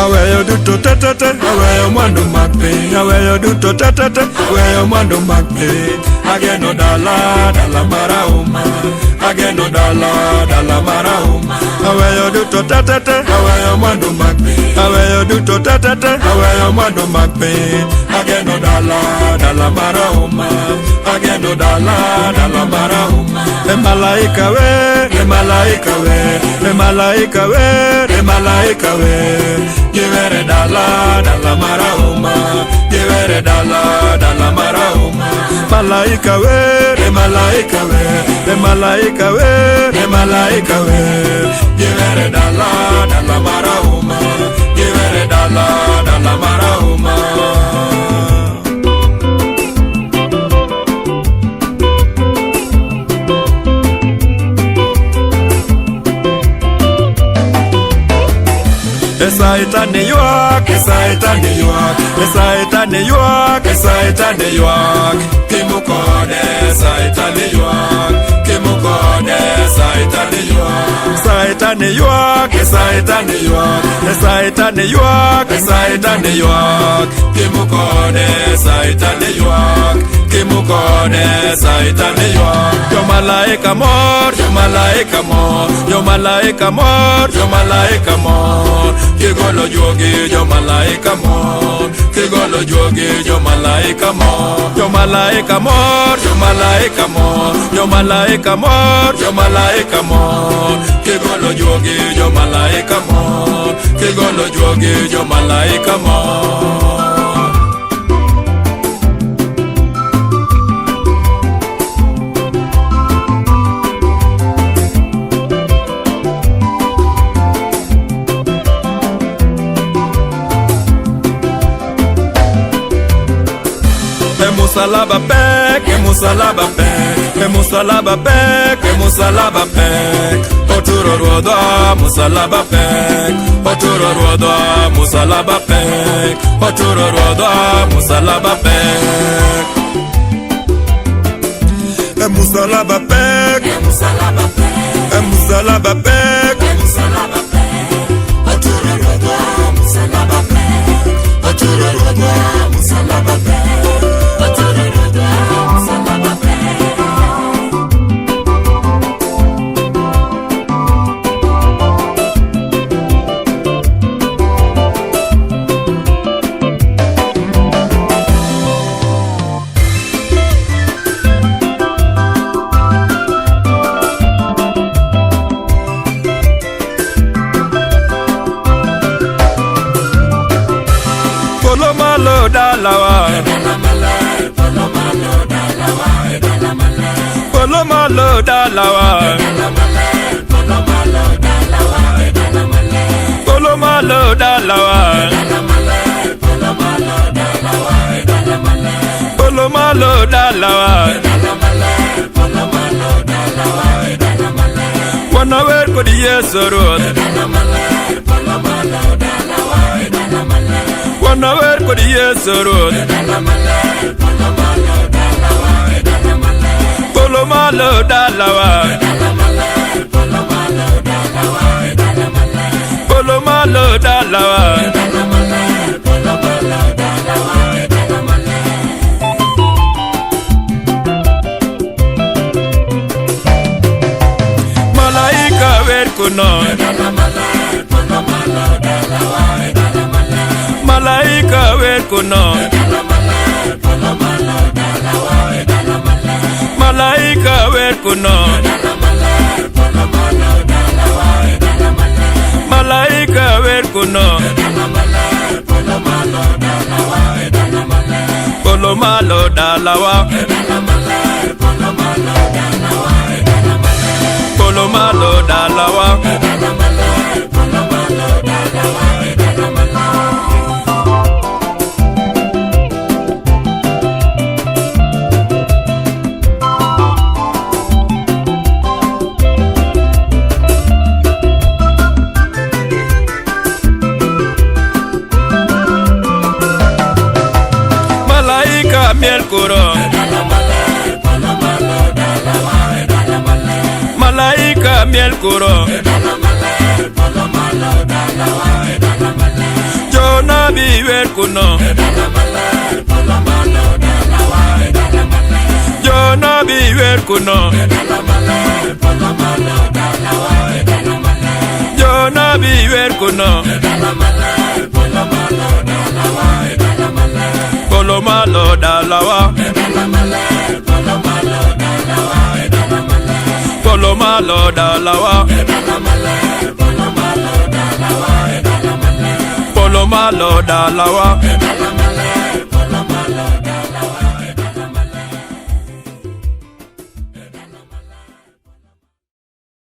aweyo duto tetete, aweyo mwandu mag piny, aweyo duto tetete, aweyo mwandu mag piny. Ageno dala, dala marahuma, ageno dala, dala marahuma. Aweyo duto tetete, aweyo mwandu mag piny, aweyo duto tetete, aweyo mwandu mag piny. Ageno dala, dala marahuma, ageno dala, dala marahuma. Malaika we, malaika we, malaika we, malaika we. Givere dala, dala marahuma, givere dala, dala marahuma. Malaika we, malaika we, malaika we, malaika we. Givere dala, dala marahuma, givere dala, dala marahuma. Esaitane yuak, esaitane yuak, esaitane yuak, esaitane yuak. Kimukode, esaitane yuak, kimukode, esaitane yuak. Esaitane yuak, esaitane yuak, esaitane yuak, esaitane yuak. Kimukode, esaitane yuak, kimukode, esaitane yuak. Yo malaika mor, yo malaika mor, yo malaika mor, yo malaika mor. Kigolo jogi, yo malaika mor, kigolo jogi, yo malaika mor, yo malaika mor, yo malaika mor, yo malaika mor, yo malaika mor. Kigolo jogi, yo malaika mor, kigolo jogi, yo malaika mor. Musalaba pek, musalaba pek, musalaba pek, musalaba pek. Oturo rodo, musalaba pek, oturo rodo, musalaba pek, oturo rodo, musalaba pek. Musalaba pek, musalaba pek, musalaba pek, musalaba pek. Oturo rodo, musalaba pek, oturo rodo, musalaba pek. Polomalo dalawa, polomalo dalawa, polomalo dalawa, polomalo dalawa, polomalo dalawa, polomalo dalawa. Wanna wear good yes or wanna wear good yes or polomalo dalawa, polomalo dalawa. Malaika ver kuno, malaika ver kuno, malaika ver kuno, malaika ver kuno. Polomalo dalawa, polomalo dalawa. Malaika miel kuro, malaika miel kuro, kuno Jona biwer kuno Jona biwer kuno Polo malo dalawa Polo malo dalawa Polo malo dalawa